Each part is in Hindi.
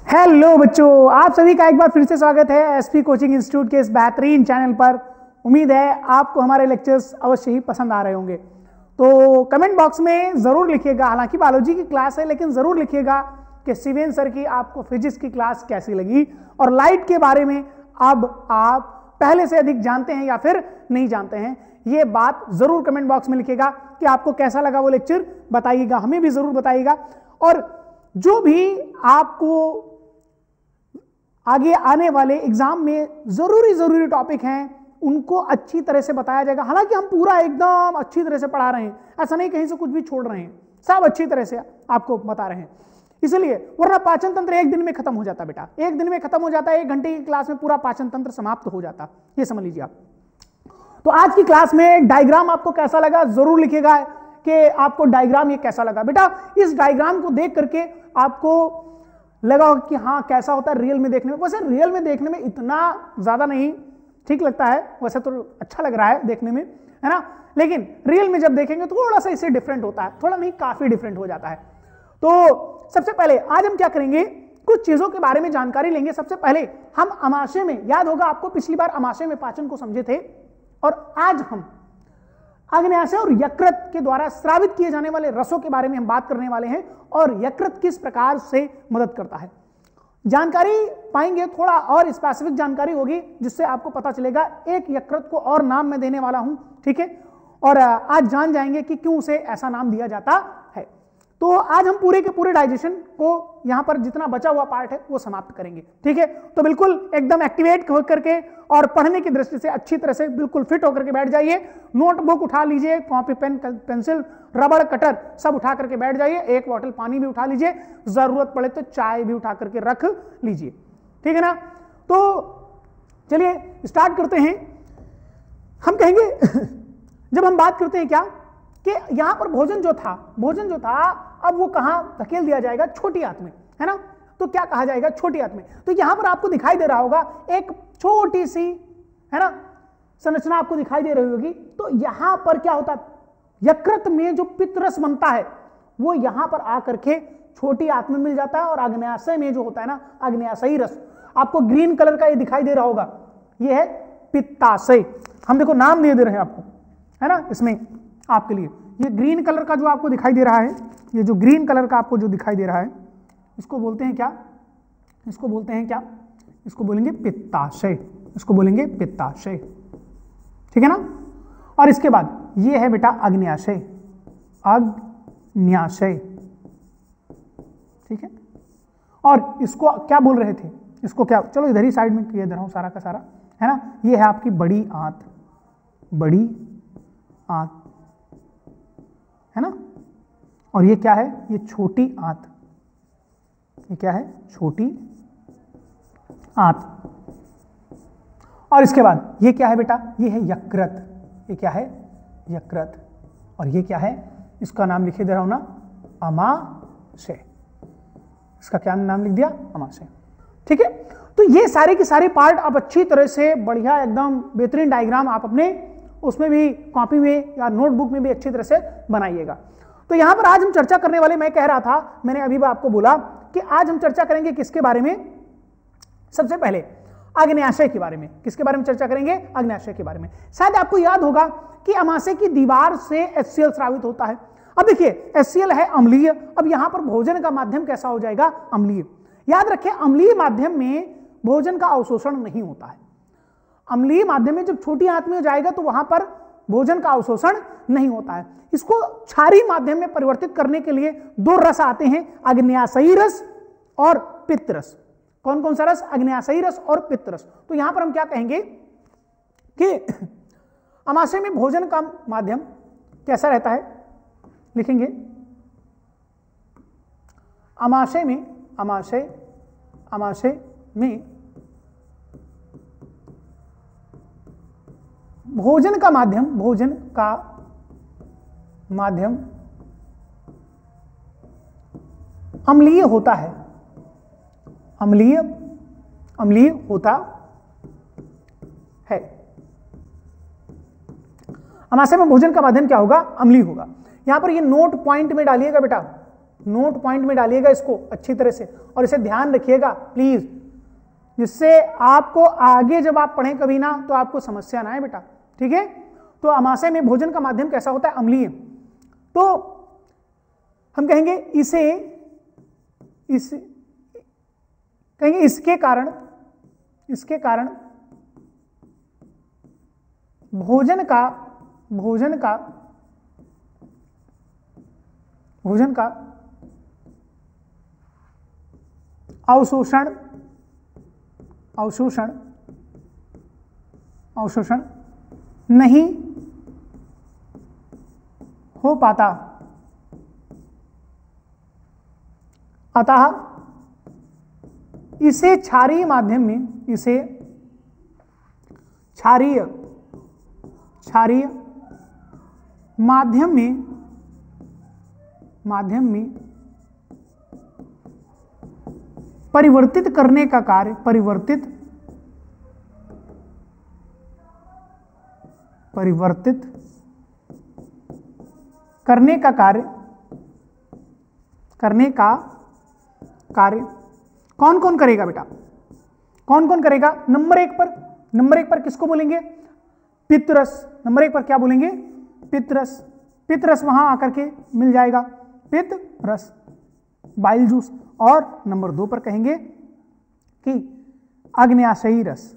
हेलो बच्चों, आप सभी का एक बार फिर से स्वागत है एसपी कोचिंग इंस्टीट्यूट के इस बेहतरीन चैनल पर। उम्मीद है आपको हमारे लेक्चर्स अवश्य ही पसंद आ रहे होंगे। तो कमेंट बॉक्स में ज़रूर लिखिएगा, हालांकि बायोलॉजी की क्लास है लेकिन ज़रूर लिखिएगा कि शिवेन सर की आपको फिजिक्स की क्लास कैसी लगी और लाइट के बारे में अब आप पहले से अधिक जानते हैं या फिर नहीं जानते हैं। ये बात ज़रूर कमेंट बॉक्स में लिखिएगा कि आपको कैसा लगा वो लेक्चर, बताइएगा, हमें भी ज़रूर बताइएगा। और जो भी आपको आगे आने वाले एग्जाम में जरूरी टॉपिक हैं उनको अच्छी तरह से बताया जाएगा। हालांकि हम पूरा एकदम अच्छी तरह से पढ़ा रहे हैं, ऐसा नहीं कहीं से कुछ भी छोड़ रहे हैं, सब अच्छी तरह से आपको बता रहे हैं। इसलिए वरना पाचन तंत्र एक दिन में खत्म हो जाता बेटा, एक दिन में खत्म हो जाता है। 1 घंटे की क्लास में पूरा पाचन तंत्र समाप्त हो जाता, ये समझ लीजिए आप। तो आज की क्लास में डायग्राम आपको कैसा लगा जरूर लिखिएगा कि आपको डायग्राम ये कैसा लगा। बेटा इस डायग्राम को देख करके आपको लगा होगा कि हाँ कैसा होता है रियल में देखने में। वैसे रियल में देखने में इतना ज्यादा नहीं ठीक लगता है, वैसे तो अच्छा लग रहा है देखने में, है ना, लेकिन रियल में जब देखेंगे तो थोड़ा सा इससे डिफरेंट होता है, थोड़ा नहीं काफी डिफरेंट हो जाता है। तो सबसे पहले आज हम क्या करेंगे, कुछ चीजों के बारे में जानकारी लेंगे। सबसे पहले हम अमाशय में, याद होगा आपको पिछली बार अमाशय में पाचन को समझे थे, और आज हम अग्न्याशय और यकृत के द्वारा स्रावित किए जाने वाले रसों के बारे में हम बात करने वाले हैं और यकृत किस प्रकार से मदद करता है। जानकारी पाएंगे, थोड़ा और स्पेसिफिक जानकारी होगी जिससे आपको पता चलेगा। एक यकृत को और नाम मैं देने वाला हूं, ठीक है, और आज जान जाएंगे कि क्यों उसे ऐसा नाम दिया जाता है। तो आज हम पूरे के पूरे डाइजेशन को यहां पर जितना बचा हुआ पार्ट है वो समाप्त करेंगे, ठीक है। तो बिल्कुल एकदम एक्टिवेट होकर के और पढ़ने की दृष्टि से अच्छी तरह से बिल्कुल फिट होकर के बैठ जाइए। नोटबुक उठा लीजिए, कॉपी पेन पेंसिल रबड़ कटर सब उठा करके बैठ जाइए। 1 बॉटल पानी भी उठा लीजिए, जरूरत पड़े तो चाय भी उठा करके रख लीजिए, ठीक है ना। तो चलिए स्टार्ट करते हैं। हम कहेंगे जब हम बात करते हैं क्या कि यहां पर भोजन जो था अब वो कहां धकेल दिया जाएगा, छोटी आंत में, है ना। तो क्या कहा जाएगा, छोटी आंत में। तो यहां पर आपको दिखाई दे रहा होगा एक छोटी सी, है ना, संरचना आपको दिखाई दे रही होगी। तो यहां पर क्या होता है, यकृत में जो पित्तरस बनता है वो यहां पर आकर के छोटी आंत में मिल जाता है, और अग्न्याशय में जो होता है ना, अग्न्याशयी रस आपको ग्रीन कलर का ये दिखाई दे रहा होगा, ये है पित्ताशय। हम देखो नाम दे रहे हैं आपको, है ना, इसमें आपके लिए ये ग्रीन कलर का जो आपको दिखाई दे रहा है, ये जो ग्रीन कलर का आपको जो दिखाई दे रहा है, इसको बोलते हैं क्या, इसको बोलते हैं क्या, इसको बोलेंगे पित्ताशय, इसको बोलेंगे पित्ताशय, ठीक है ना। और इसके बाद ये है बेटा अग्न्याशय, अग्न्याशय, ठीक है। और इसको क्या बोल रहे थे, इसको क्या, चलो इधर ही साइड में किए दे रहा हूं सारा का सारा, है ना। ये है आपकी बड़ी आंत, बड़ी आंत, है ना। और ये क्या है, ये छोटी आंत, ये क्या है, छोटी आंत। और इसके बाद ये क्या है बेटा, ये है यकृत, ये क्या है, यकृत। और ये क्या है, इसका नाम लिखे दे रहा हूं ना, अमाशय। इसका क्या नाम लिख दिया, अमाशय, ठीक है। तो ये सारे के सारे पार्ट आप अच्छी तरह से बढ़िया एकदम बेहतरीन डायग्राम आप अपने उसमें भी कॉपी में या नोटबुक में भी अच्छी तरह से बनाइएगा। तो यहां पर आज हम चर्चा करने वाले, मैं कह रहा था, मैंने अभी आपको बोला कि आज हम चर्चा करेंगे किसके बारे में, सबसे पहले अग्न्याशय के बारे में। किसके बारे में चर्चा करेंगे, अग्न्याशय के बारे में। शायद आपको याद होगा कि अमाशय की दीवार से HCl स्रावित होता है। अब देखिए HCl है अम्लीय, अब यहां पर भोजन का माध्यम कैसा हो जाएगा, अम्लीय। याद रखें अम्लीय माध्यम में भोजन का अवशोषण नहीं होता है। अम्लीय माध्यम में जब छोटी आंत में हो जाएगा तो वहां पर भोजन का अवशोषण नहीं होता है। इसको क्षारीय माध्यम में परिवर्तित करने के लिए 2 रस आते हैं, अग्न्याशयी रस और पित्त रस। कौन कौन सा रस, अग्न्याशयी रस और पित्त रस। तो यहां पर हम क्या कहेंगे कि अमाशय में भोजन का माध्यम कैसा रहता है, लिखेंगे अमाशय में, अमाशय में भोजन का माध्यम अम्लीय होता है, अम्लीय होता है। अमाशय में भोजन का माध्यम क्या होगा, अम्लीय होगा। यहां पर ये नोट पॉइंट में डालिएगा बेटा, नोट पॉइंट में डालिएगा इसको अच्छी तरह से और इसे ध्यान रखिएगा प्लीज, जिससे आपको आगे जब आप पढ़ें कभी ना तो आपको समस्या ना आए बेटा, ठीक है। तो अमाशय में भोजन का माध्यम कैसा होता है? अम्लीय। तो हम कहेंगे कहेंगे इसके कारण भोजन का अवशोषण नहीं हो पाता, अतः इसे क्षारीय माध्यम में परिवर्तित करने का कार्य कौन कौन करेगा बेटा? कौन कौन करेगा? नंबर एक पर किसको बोलेंगे? पित्तरस। नंबर एक पर क्या बोलेंगे? पित्तरस वहां आकर के मिल जाएगा, पित्तरस, बाइल जूस। और नंबर 2 पर कहेंगे कि अग्न्याशयी रस।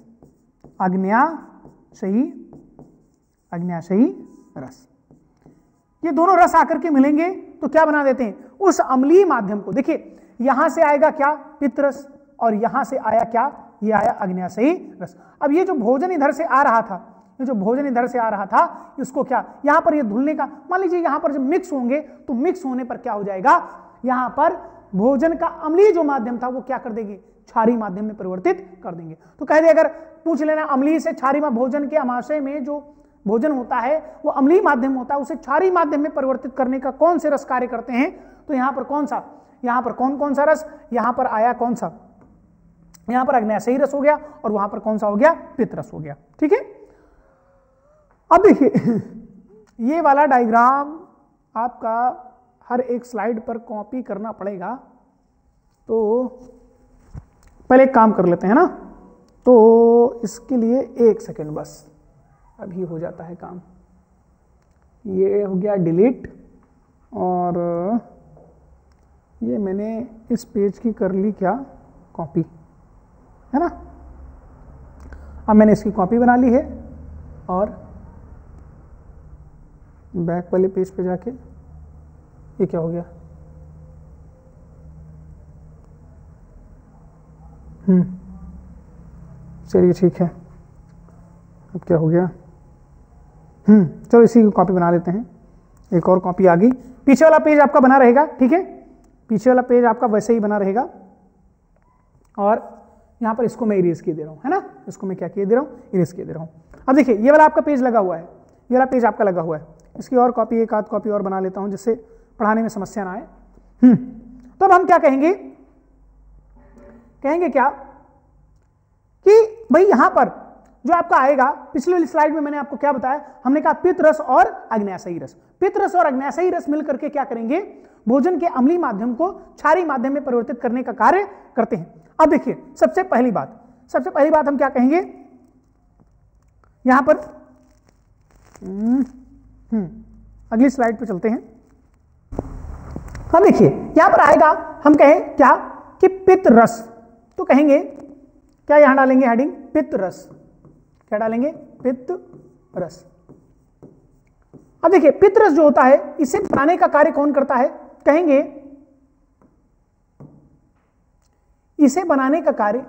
ये दोनों रस आकर के मिलेंगे तो क्या बना देते हैं? उस अम्लीय माध्यम को। देखिए यहां से आएगा क्या? पित्तरस, और यहां से आया क्या? ये आया अग्न्याशयी रस। अब ये जो भोजन इधर से आ रहा था, इसको क्या यहां पर ये धुलने का, मान लीजिए यहां पर जब मिक्स होंगे तो मिक्स होने पर क्या हो जाएगा? यहां पर भोजन का अम्लीय जो माध्यम था वो क्या कर देगी? क्षारीय माध्यम में परिवर्तित कर देंगे। तो कह दे, अगर पूछ लेना अम्लीय से क्षारीय में, भोजन के अमाशय में जो भोजन होता है वो अम्लीय माध्यम होता है, उसे क्षारीय माध्यम में परिवर्तित करने का कौन से रस कार्य करते हैं? तो यहां पर कौन सा, यहां पर कौन कौन सा रस? यहां पर आया कौन सा? यहां पर अग्न्याशयी रस हो गया, और वहां पर कौन सा हो गया? पित्तरस हो गया, ठीक है। अब देखिए ये वाला डायग्राम आपका हर एक स्लाइड पर कॉपी करना पड़ेगा, तो पहले एक काम कर लेते हैं ना, तो इसके लिए 1 सेकेंड बस, अभी हो जाता है काम। ये हो गया डिलीट, और ये मैंने इस पेज की कर ली क्या? कॉपी, है ना। अब मैंने इसकी कॉपी बना ली है, और बैक वाले पेज पे जाके ये क्या हो गया? चलिए ठीक है, अब क्या हो गया? चलो इसी की कॉपी बना लेते हैं। एक और कॉपी आ गई। पीछे वाला पेज आपका बना रहेगा, ठीक है, पीछे वाला पेज आपका वैसे ही बना रहेगा, और यहां पर इसको मैं इरेज किए दे रहा हूं, है ना। इसको मैं क्या किए दे रहा हूं? इरेज किए दे रहा हूं। अब देखिए ये वाला आपका पेज लगा हुआ है, ये वाला पेज आपका लगा हुआ है। इसकी और कॉपी, एक आध कॉपी और बना लेता हूं, जिससे पढ़ाने में समस्या ना आए। तो अब हम क्या कहेंगे? कहेंगे क्या कि भाई यहां पर जो आपका आएगा, पिछले वाली स्लाइड में मैंने आपको क्या बताया? हमने कहा पित्तरस और अग्न्याशयी रस। पित्तरस और अग्न्याशयी रस मिलकर के क्या करेंगे? भोजन के अम्लीय माध्यम को क्षारीय माध्यम में परिवर्तित करने का कार्य करते हैं। अब देखिए सबसे पहली बात हम क्या कहेंगे? यहां पर अगली स्लाइड पे चलते हैं। अब देखिए यहां पर आएगा, हम कहें क्या कि पित्तरस, तो कहेंगे क्या? यहां डालेंगे हेडिंग पित्तरस। क्या डालेंगे? पित्तरस। अब देखिए पित्तरस जो होता है, इसे बनाने का कार्य कौन करता है? कहेंगे इसे बनाने का कार्य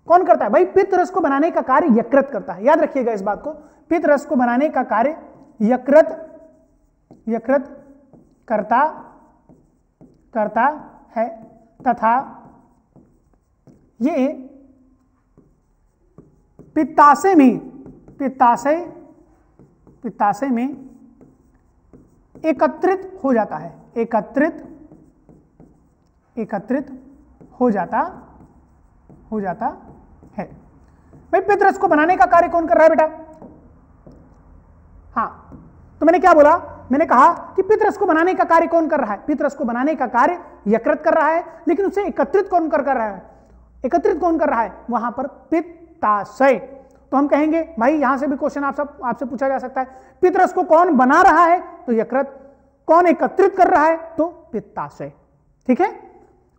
कौन करता है? भाई पित्तरस को बनाने का कार्य यकृत करता है। याद रखिएगा इस बात को, पित्तरस को बनाने का कार्य यकृत करता है, तथा ये पित्ताशय में एकत्रित हो जाता है, एकत्रित हो जाता है। भाई पितरस को बनाने का कार्य कौन कर रहा है बेटा? हाँ, तो मैंने क्या बोला? मैंने कहा कि पितरस को बनाने का कार्य कौन कर रहा है? पितरस को बनाने का कार्य यकृत कर रहा है, लेकिन उसे एकत्रित कौन कर रहा है? एकत्रित कौन कर रहा है? वहां पर पित्ताशय। तो हम कहेंगे भाई यहां से भी क्वेश्चन आपसे पूछा जा सकता है, पितरस को कौन बना रहा है? तो यकृत। कौन एकत्रित कर रहा है? तो पित्ताशय। ठीक है।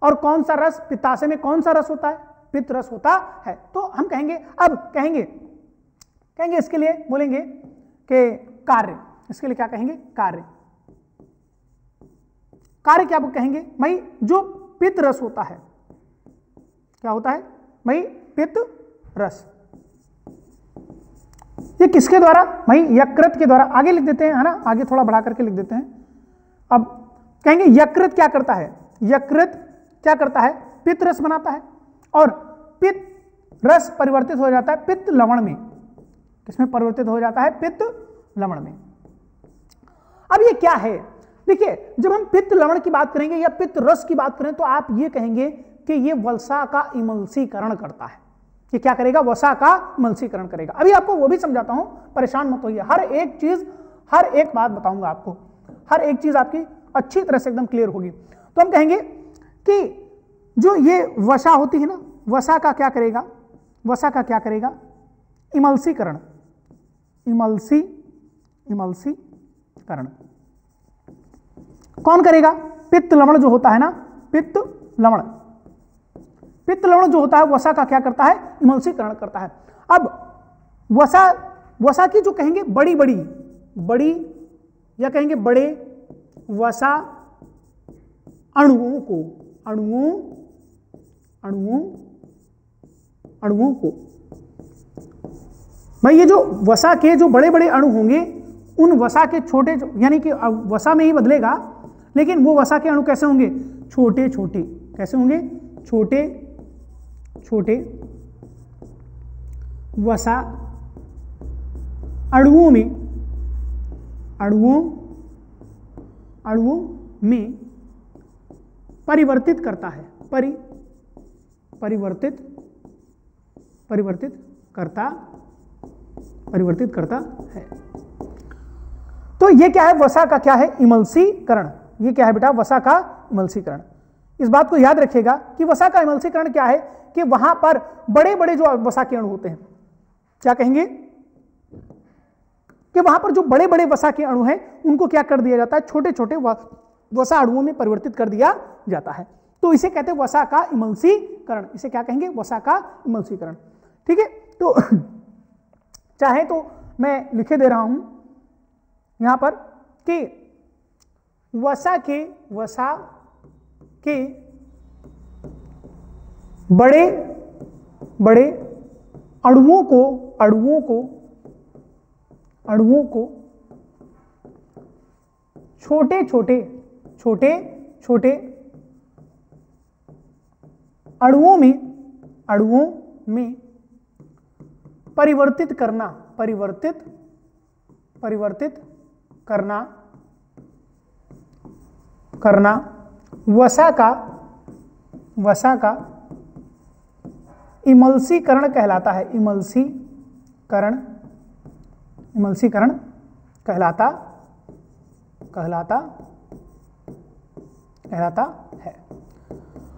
और कौन सा रस? पित्ताशय में कौन सा रस होता है? पित्त रस होता है। तो हम कहेंगे, अब कहेंगे इसके लिए बोलेंगे कि कार्य। इसके लिए क्या कहेंगे? कार्य। कार्य क्या कहेंगे भाई? जो पित्त रस होता है, क्या होता है भाई? पित्त रस। ये किसके द्वारा? भाई यकृत के द्वारा। आगे लिख देते हैं, है ना, आगे थोड़ा बढ़ा करके लिख देते हैं। अब कहेंगे यकृत क्या करता है? यकृत क्या करता है? पित्त रस बनाता है, और पित्त रस परिवर्तित हो जाता है पित्त लवण में। किसमें परिवर्तित हो जाता है? पित्त लवण में। अब ये क्या है? देखिए, जब हम पित्त लवण की बात करेंगे या पित्त रस की बात करें तो आप ये कहेंगे कि ये वसा का इमल्सीकरण करता है। ये क्या करेगा? वसा का इमल्सीकरण करेगा। अभी आपको वो भी समझाता हूं, परेशान मत होइए। हर एक चीज, हर एक बात बताऊंगा आपको, हर एक चीज आपकी अच्छी तरह से एकदम क्लियर होगी। तो हम कहेंगे कि जो ये वसा होती है ना, वसा का क्या करेगा? वसा का क्या करेगा? इमल्सीकरण। इमल्सीकरण कौन करेगा? पित्त लवण जो होता है ना, पित्त लवण। पित्त लवण जो होता है वसा का क्या करता है? इमल्सीकरण करता है। अब वसा की जो कहेंगे बड़ी या कहेंगे बड़े वसा अणुओं को भाई, ये जो वसा के जो बड़े बड़े अणु होंगे, उन वसा के छोटे, यानी कि वसा में ही बदलेगा, लेकिन वो वसा के अणु कैसे होंगे? छोटे छोटे। कैसे होंगे? छोटे छोटे वसा अणुओं में परिवर्तित करता है। परिवर्तित करता है। तो ये क्या है? वसा का क्या है? इमल्सीकरण। ये क्या है बेटा? वसा का इमल्सीकरण। इस बात को याद रखिएगा कि वसा का इमल्सीकरण क्या है, कि वहां पर बड़े बड़े जो वसा के अणु होते हैं, क्या कहेंगे कि वहां पर जो बड़े बड़े वसा के अणु हैं उनको क्या कर दिया जाता है? छोटे छोटे वसा अणुओं में परिवर्तित कर दिया जाता है। तो इसे कहते हैं वसा का इमल्सीकरण। इसे क्या कहेंगे? वसा का इमल्सीकरण। ठीक है। तो चाहे तो मैं लिखे दे रहा हूं यहां पर कि वसा के बड़े बड़े अणुओं को छोटे छोटे अणुओं में परिवर्तित करना वसा का इमल्सीकरण कहलाता है। इमल्सीकरण कहलाता है।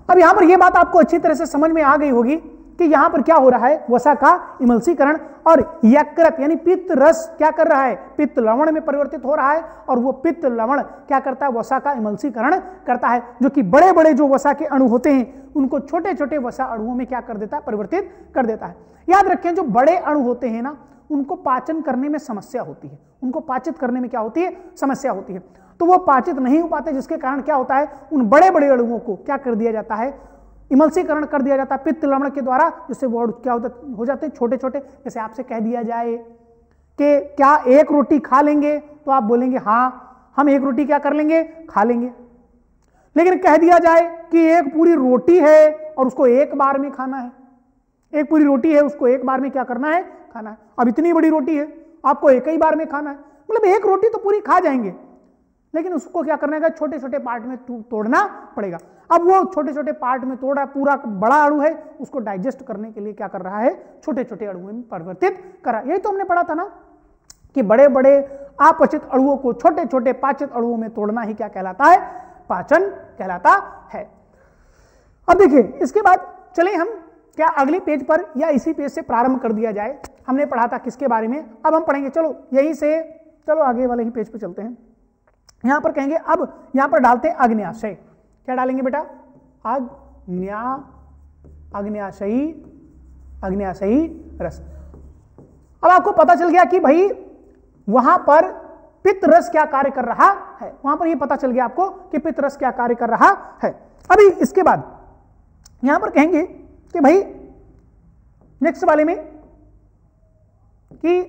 अब यहां पर यह बात आपको अच्छी तरह से समझ में आ गई होगी कि यहां पर क्या हो रहा है? वसा का इमल्सीकरण, और यकृत यानी पित्त रस क्या कर रहा है? पित्त लवण में परिवर्तित हो रहा है, और वो पित्त लवण क्या करता है? वसा का इमल्सीकरण करता है, जो कि बड़े बड़े जो वसा के अणु होते हैं उनको छोटे छोटे वसा अणुओं में क्या कर देता है? परिवर्तित कर देता है। याद रखें, जो बड़े अणु होते हैं ना, उनको पाचन करने में समस्या होती है। उनको पाचित करने में क्या होती है? समस्या होती है। तो वो पाचित नहीं हो पाते, जिसके कारण क्या होता है? उन बड़े बड़े अणुओं को क्या कर दिया जाता है? इमल्सीकरण कर दिया जाता है पित्त लवण के द्वारा, जिससे वो क्या हो जाते हैं? छोटे छोटे। जैसे आपसे कह दिया जाए कि क्या एक रोटी खा लेंगे, तो आप बोलेंगे हाँ, हम एक रोटी क्या कर लेंगे? खा लेंगे। लेकिन कह दिया जाए कि एक पूरी रोटी है और उसको एक बार में खाना है, एक पूरी रोटी है उसको एक बार में क्या करना है? खाना है। अब इतनी बड़ी रोटी है, आपको एक ही बार में खाना है, मतलब एक रोटी तो पूरी खा जाएंगे, लेकिन उसको क्या करना है, छोटे छोटे पार्ट में तोड़ना पड़ेगा। अब वो छोटे छोटे पार्ट में तोड़ रहा है, पूरा बड़ा अणु है, उसको डाइजेस्ट करने के लिए क्या कर रहा है, छोटे छोटे अणुओं में परिवर्तित कर रहा है। यही तो हमने पढ़ा था ना कि बड़े बड़े अपचित अणुओं को छोटे छोटे पाचित अणुओं में तोड़ना ही क्या कहलाता है, पाचन कहलाता है। अब देखिए इसके बाद चले हम क्या अगले पेज पर या इसी पेज से प्रारंभ कर दिया जाए। हमने पढ़ा था किसके बारे में, अब हम पढ़ेंगे, चलो यहीं से चलो आगे वाले ही पेज पे चलते हैं। यहां पर कहेंगे, अब यहां पर डालते हैं अग्न्याशय। क्या डालेंगे बेटा, अग्न्याशयी, अग्न्याशयी रस। अब आपको पता चल गया कि भाई वहां पर पित्त रस क्या कार्य कर रहा है, वहां पर ये पता चल गया आपको कि पित्त रस क्या कार्य कर रहा है। अभी इसके बाद यहां पर कहेंगे कि भाई नेक्स्ट वाले में कि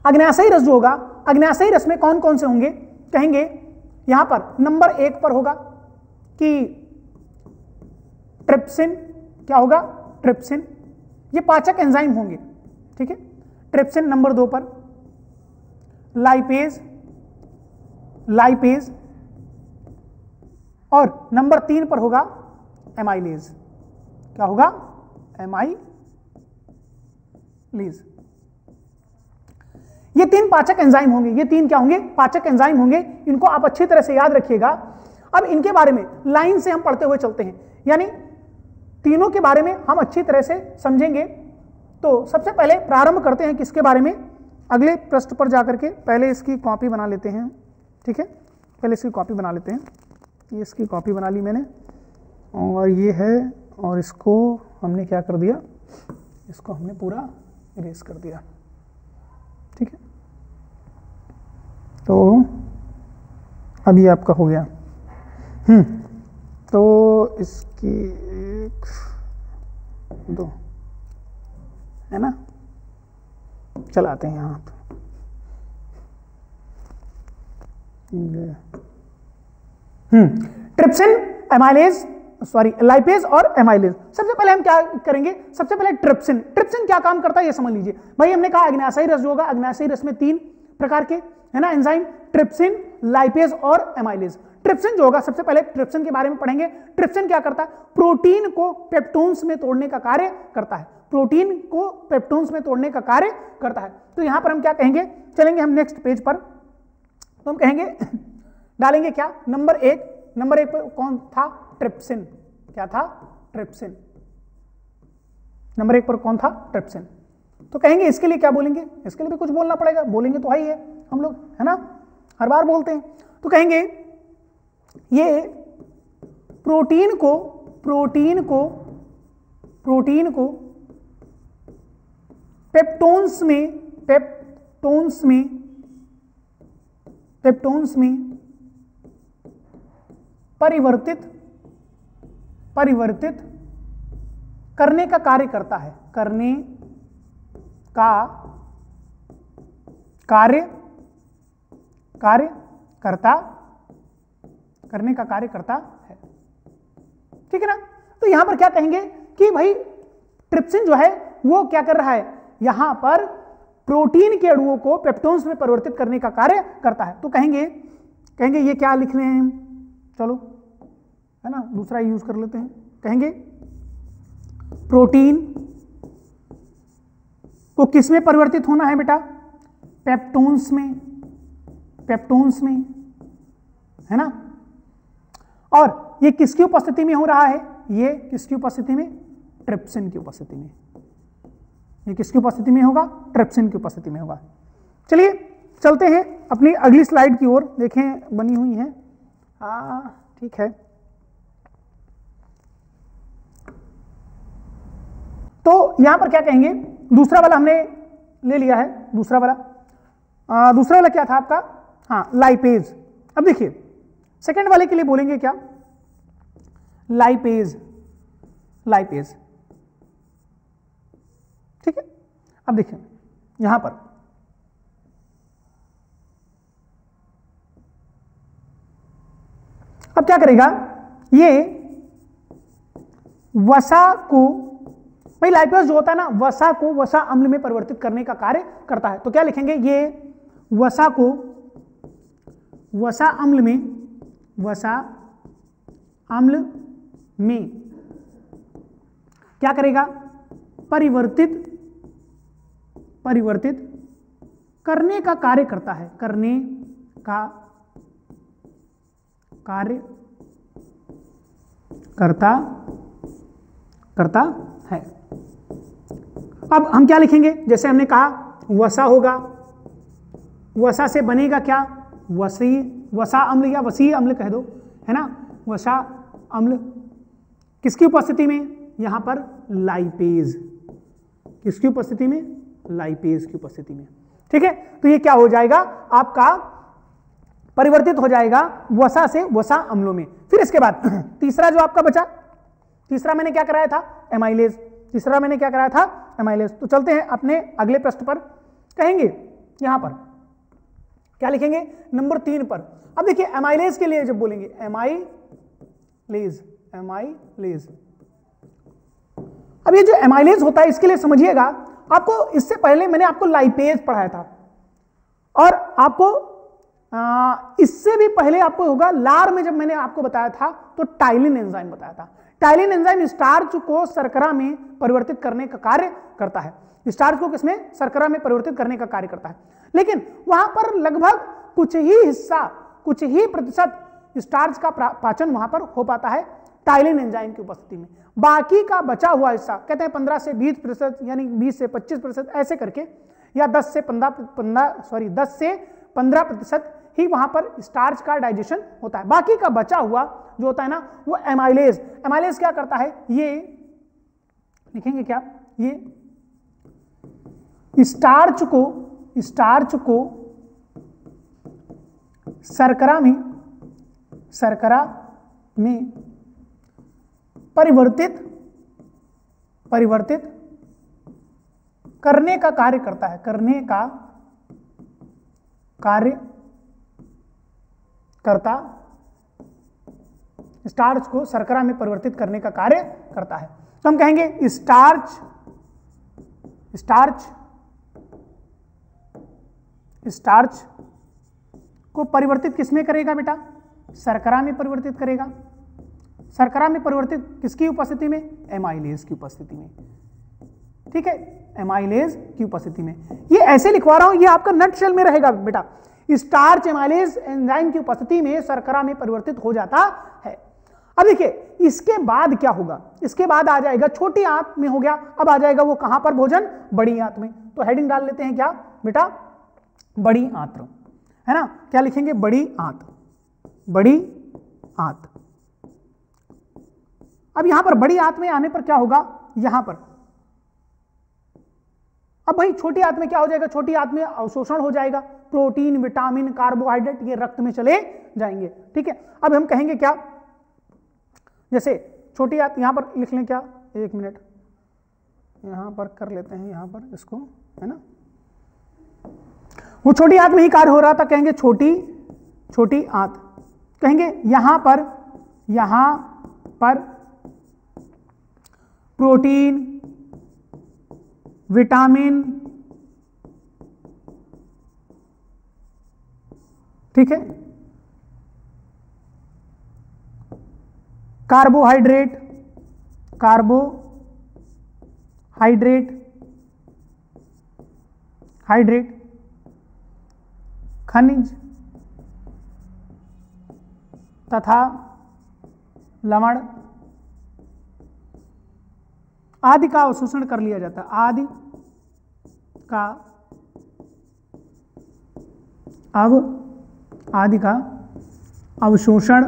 अग्न्याशयी रस जो होगा, अग्न्याशयी रस में कौन कौन से होंगे, कहेंगे यहां पर नंबर 1 पर होगा कि ट्रिप्सिन। क्या होगा, ट्रिप्सिन, ये पाचक एंजाइम होंगे, ठीक है। ट्रिप्सिन नंबर 2 पर, लाइपेज, लाइपेज, और नंबर 3 पर होगा एमाइलेज। क्या होगा, एमाइलेज। ये 3 पाचक एंजाइम होंगे, ये 3 क्या होंगे, पाचक एंजाइम होंगे। इनको आप अच्छी तरह से याद रखिएगा। अब इनके बारे में लाइन से हम पढ़ते हुए चलते हैं, यानी तीनों के बारे में हम अच्छी तरह से समझेंगे। तो सबसे पहले प्रारंभ करते हैं किसके बारे में, अगले पृष्ठ पर जाकर के पहले इसकी कॉपी बना लेते हैं, ठीक है। पहले इसकी कॉपी बना लेते हैं, ये इसकी कॉपी बना ली मैंने, और ये है, और इसको हमने क्या कर दिया, इसको हमने पूरा इरेज कर दिया, ठीक है। तो अब ये आपका हो गया। तो इसकी 1 2 है ना, चलाते हैं यहाँ पे। ट्रिप्सिन, एमाइलेज, सॉरी लाइपेज और एमाइलेज। सबसे पहले हम क्या करेंगे, सबसे पहले ट्रिप्सिन। ट्रिप्सिन क्या काम करता है ये समझ लीजिए भाई। हमने कहा अग्न्याशयी रस जो होगा, अग्न्याशयी रस में 3 प्रकार के है ना एंजाइम, ट्रिप्सिन, लाइपेज और एमाइलेज। ट्रिप्सिन जो होगा, सबसे पहले ट्रिप्सिन के बारे में पढ़ेंगे। ट्रिप्सिन क्या करता है, प्रोटीन को पेप्टोन्स में तोड़ने का कार्य करता है, प्रोटीन को पेप्टोन्स में तोड़ने का कार्य करता है। तो यहां पर हम क्या कहेंगे, चलेंगे हम नेक्स्ट पेज पर, तो हम कहेंगे डालेंगे क्या, नंबर 1, नंबर 1 पर कौन था, ट्रिप्सिन। क्या था, ट्रिप्सिन। नंबर 1 पर कौन था, ट्रिप्सिन। तो कहेंगे इसके लिए क्या बोलेंगे, इसके लिए भी कुछ बोलना पड़ेगा, बोलेंगे तो है हम लोग, है ना, हर बार बोलते हैं। तो कहेंगे ये प्रोटीन को पेप्टोन्स में परिवर्तित करने का कार्य करता है, करने का कार्य करता है, ठीक है ना। तो यहां पर क्या कहेंगे कि भाई ट्रिप्सिन जो है वो क्या कर रहा है, यहां पर प्रोटीन के अणुओं को पेप्टोन्स में परिवर्तित करने का कार्य करता है। तो कहेंगे ये क्या लिख रहे हैं हम, चलो है ना, दूसरा यूज कर लेते हैं। कहेंगे प्रोटीन को किस में परिवर्तित होना है बेटा, पेप्टोन्स में, है ना। और ये किसकी उपस्थिति में हो रहा है, ये किसकी उपस्थिति में, ट्रिप्सिन की उपस्थिति में। ये किसकी उपस्थिति में होगा, ट्रिप्सिन की उपस्थिति में होगा। चलिए चलते हैं अपनी अगली स्लाइड की ओर, देखें बनी हुई है, ठीक है। तो यहां पर क्या कहेंगे, दूसरा वाला हमने ले लिया है, दूसरा वाला क्या था आपका, हाँ लाइपेज। अब देखिए सेकेंड वाले के लिए बोलेंगे क्या, लाइपेज, ठीक है। अब देखिए यहां पर अब क्या करेगा, ये वसा को भाई लाइपेज जो होता है ना वसा को वसा अम्ल में परिवर्तित करने का कार्य करता है। तो क्या लिखेंगे, ये वसा को वसा अम्ल में क्या करेगा, परिवर्तित करने का कार्य करता है, करने का कार्य करता है। अब हम क्या लिखेंगे, जैसे हमने कहा वसा होगा, वसा से बनेगा क्या, वसा अम्ल या वसीय अम्ल कह दो, है ना, वसा अम्ल किसकी उपस्थिति में, यहां पर लाइपेज, किसकी उपस्थिति में, लाइपेज की उपस्थिति में। ठीक है, तो ये क्या हो जाएगा आपका, परिवर्तित हो जाएगा वसा से वसा अम्लों में। फिर इसके बाद तीसरा जो आपका बचा, तीसरा मैंने क्या कराया था, एमाइलेज, तीसरा मैंने क्या कराया था, एमाइलेज। तो चलते हैं अपने अगले प्रश्न पर, कहेंगे यहां पर क्या लिखेंगे, नंबर 3 पर। अब देखिए एमाइलेज के लिए जब बोलेंगे एमाइलेज, अब ये जो एमाइलेज होता है इसके लिए समझिएगा, आपको इससे पहले मैंने आपको लाइपेज पढ़ाया था और आपको इससे भी पहले आपको होगा लार में जब मैंने आपको बताया था तो टाइलिन एंजाइम बताया था। टाइलिन एंजाइम स्टार्च को शर्करा में परिवर्तित करने का कार्य करता है, स्टार्च को किसमें, शर्करा में परिवर्तित करने का कार्य करता है। लेकिन वहां पर लगभग कुछ ही हिस्सा, कुछ ही प्रतिशत स्टार्च का पाचन वहां पर हो पाता है टाइलिन एंजाइम की उपस्थिति में। बाकी का बचा हुआ हिस्सा कहते हैं 15 से 20%, यानी 20 से 25% ऐसे करके, या 10 से 15% ही वहां पर स्टार्च का डाइजेशन होता है। बाकी का बचा हुआ जो होता है ना वो एमाइलेज, एमाइलेज क्या करता है, ये लिखेंगे क्या, ये स्टार्च को शर्करा में परिवर्तित करने का कार्य करता है, करने का कार्य करता, स्टार्च को शर्करा में परिवर्तित करने का कार्य करता है। तो हम कहेंगे स्टार्च को परिवर्तित किसमें करेगा बेटा, शर्करा में परिवर्तित करेगा। शर्करा में परिवर्तित किसकी उपस्थिति में, एमाइलेज की उपस्थिति में। ठीक है, एमाइलेज की उपस्थिति में। ये ऐसे लिखवा रहा हूं, ये आपका नटशेल में रहेगा बेटा। स्टार्च एमाइलेज एंजाइम की उपस्थिति में शर्करा में परिवर्तित हो जाता है। अब देखिए इसके बाद क्या होगा, इसके बाद आ जाएगा छोटी आंत में हो गया, अब आ जाएगा वो कहां पर भोजन, बड़ी आंत में। तो हेडिंग डाल लेते हैं क्या बेटा, बड़ी आंत, है ना, क्या लिखेंगे, बड़ी आंत, बड़ी आंत। अब यहां पर बड़ी आंत में आने पर क्या होगा, यहां पर अब भाई छोटी आंत में क्या हो जाएगा, छोटी आंत में अवशोषण हो जाएगा, प्रोटीन, विटामिन, कार्बोहाइड्रेट ये रक्त में चले जाएंगे। ठीक है, अब हम कहेंगे क्या, जैसे छोटी आंत यहां पर लिख लें क्या, एक मिनट यहां पर कर लेते हैं, यहां पर इसको, है ना, वो छोटी आंत में ही कार्य हो रहा था, कहेंगे छोटी आंत, कहेंगे यहां पर प्रोटीन, विटामिन, ठीक है, कार्बोहाइड्रेट, खनिज तथा लवण आदि का अवशोषण कर लिया जाता है, आदि का अवशोषण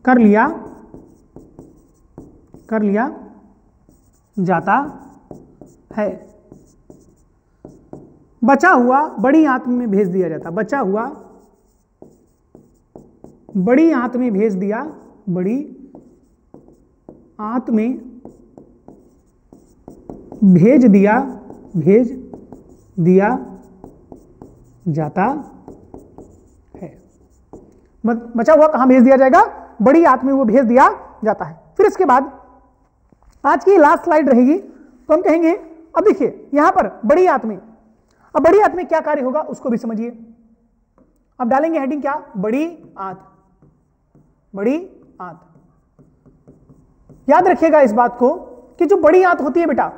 कर लिया जाता है। बचा हुआ बड़ी आंत में भेज दिया जाता, बचा हुआ बड़ी आंत में भेज दिया, बड़ी आंत में भेज दिया जाता है। बचा हुआ कहां भेज दिया जाएगा, बड़ी आंत में वो भेज दिया जाता है। फिर इसके बाद आज की लास्ट स्लाइड रहेगी, तो हम कहेंगे अब देखिए यहां पर बड़ी आंत में, अब बड़ी आंत में क्या कार्य होगा उसको भी समझिए। अब डालेंगे हेडिंग क्या, बड़ी आंत, बड़ी आंत। याद रखिएगा इस बात को कि जो बड़ी आंत होती है बेटा,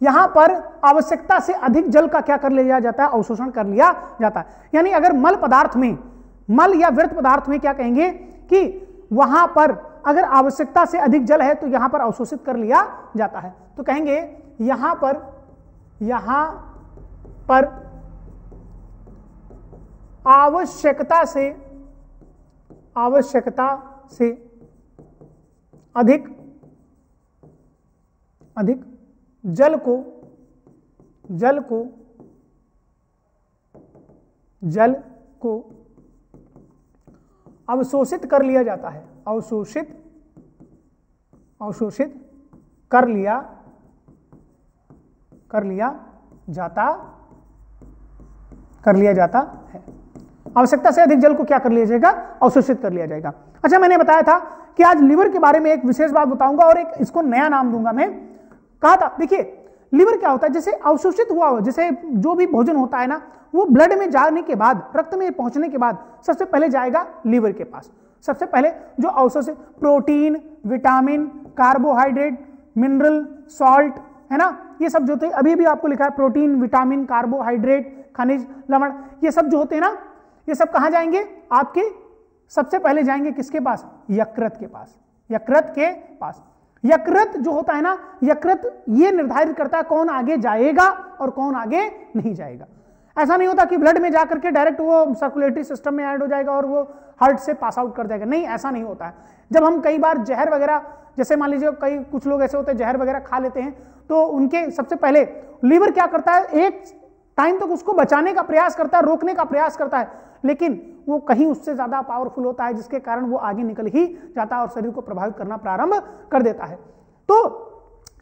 यहां पर आवश्यकता से अधिक जल का क्या कर लिया जाता है, अवशोषण कर लिया जाता है। यानी अगर मल पदार्थ में, मल या व्यर्थ पदार्थ में क्या कहेंगे कि वहां पर अगर आवश्यकता से अधिक जल है तो यहां पर अवशोषित कर लिया जाता है। तो कहेंगे यहां पर आवश्यकता से अधिक जल को अवशोषित कर लिया जाता है, अवशोषित कर लिया जाता है। आवश्यकता से अधिक जल को क्या कर लिया जाएगा, अवशोषित कर लिया जाएगा। अच्छा, मैंने बताया था कि आज लिवर के बारे में एक विशेष बात बताऊंगा और एक इसको नया नाम दूंगा। मैं कहा था देखिए लिवर क्या होता है, जैसे अवशोषित हुआ हो, जैसे जो भी भोजन होता है ना वो ब्लड में जाने के बाद, रक्त में पहुंचने के बाद सबसे पहले जाएगा लिवर के पास। सबसे पहले जो अवशोषित protein, vitamin, carbohydrate, mineral, salt है ना, ये सब जो होते हैं, अभी भी आपको लिखा है प्रोटीन, विटामिन, कार्बोहाइड्रेट, खनिज, लवण, ये सब जो होते हैं ना, ये सब कहां जाएंगे, आपके सबसे पहले जाएंगे किसके पास, यकृत के पास, यकृत के पास। यकृत जो होता है ना, यकृत ये निर्धारित करता है कौन आगे जाएगा और कौन आगे नहीं जाएगा। ऐसा नहीं होता कि ब्लड में जाकर के डायरेक्ट वो सर्कुलेटरी सिस्टम में ऐड हो जाएगा और वो हार्ट से पास आउट कर जाएगा, नहीं, ऐसा नहीं होता है। जब हम कई बार जहर वगैरह, जैसे मान लीजिए कुछ लोग ऐसे होते हैं जहर वगैरह खा लेते हैं, तो उनके सबसे पहले लीवर क्या करता है, एक टाइम तक उसको बचाने का प्रयास करता है, रोकने का प्रयास करता है, लेकिन वो कहीं उससे ज्यादा पावरफुल होता है जिसके कारण वो आगे निकल ही जाता है और शरीर को प्रभावित करना प्रारंभ कर देता है। तो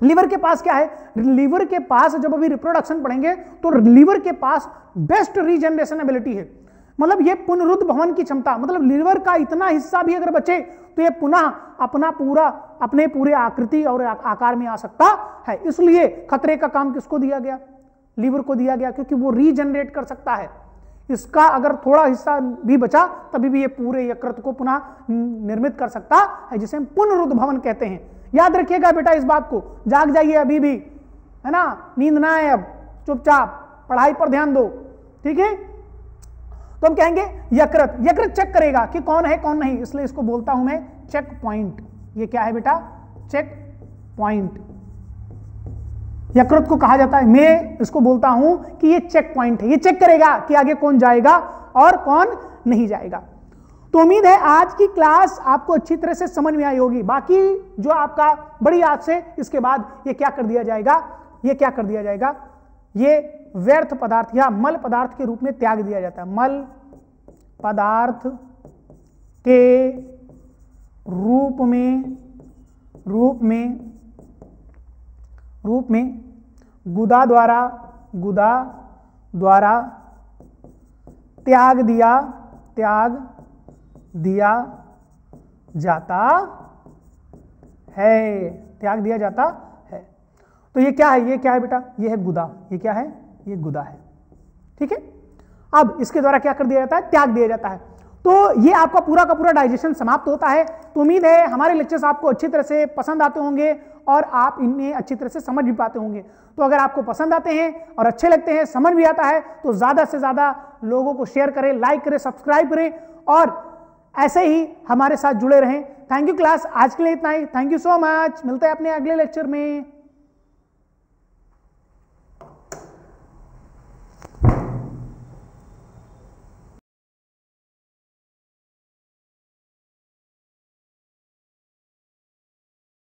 लीवर के पास क्या है, लीवर के पास जब अभी रिप्रोडक्शन पढ़ेंगे तो लीवर के पास बेस्ट रीजनरेशन एबिलिटी है, मतलब ये पुनरुद्ध भवन की क्षमता, मतलब लीवर का इतना हिस्सा भी अगर बचे तो ये पुनः अपने पूरे आकृति और आकार में आ सकता है। इसलिए खतरे का काम किसको दिया गया, लीवर को दिया गया, क्योंकि वो रीजनरेट कर सकता है। इसका अगर थोड़ा हिस्सा भी बचा तभी भी ये पूरे यकृत को पुनः निर्मित कर सकता है, जिसे हम पुनरुद्ध भवन कहते हैं। याद रखिएगा बेटा इस बात को, जाग जाइए अभी भी, है ना, नींद ना आए, अब चुपचाप पढ़ाई पर ध्यान दो, ठीक है। तो हम कहेंगे यकृत चेक करेगा कि कौन है कौन नहीं, इसलिए इसको बोलता हूं मैं चेक पॉइंट। ये क्या है बेटा, चेक पॉइंट। यकृत को कहा जाता है, मैं इसको बोलता हूं कि ये चेक पॉइंट है, ये चेक करेगा कि आगे कौन जाएगा और कौन नहीं जाएगा। तो उम्मीद है आज की क्लास आपको अच्छी तरह से समझ में आई होगी। बाकी जो आपका बड़ी आंत से इसके बाद ये क्या कर दिया जाएगा, ये क्या कर दिया जाएगा, ये व्यर्थ पदार्थ या मल पदार्थ के रूप में त्याग दिया जाता है। मल पदार्थ के रूप में गुदा द्वारा त्याग दिया जाता है। तो ये क्या है, ये क्या है बेटा, ये है गुदा। ये क्या है, ये गुदा है, ठीक है। अब इसके द्वारा क्या कर दिया जाता है, त्याग दिया जाता है। तो ये आपका पूरा का पूरा डाइजेशन समाप्त होता है। तो उम्मीद है हमारे लेक्चर्स आपको अच्छी तरह से पसंद आते होंगे और आप इन्हें अच्छी तरह से समझ भी पाते होंगे। तो अगर आपको पसंद आते हैं और अच्छे लगते हैं, समझ भी आता है, तो ज्यादा से ज्यादा लोगों को शेयर करें, लाइक करें, सब्सक्राइब करें और ऐसे ही हमारे साथ जुड़े रहें। थैंक यू क्लास, आज के लिए इतना ही। थैंक यू सो मच, मिलते हैं अपने अगले लेक्चर में।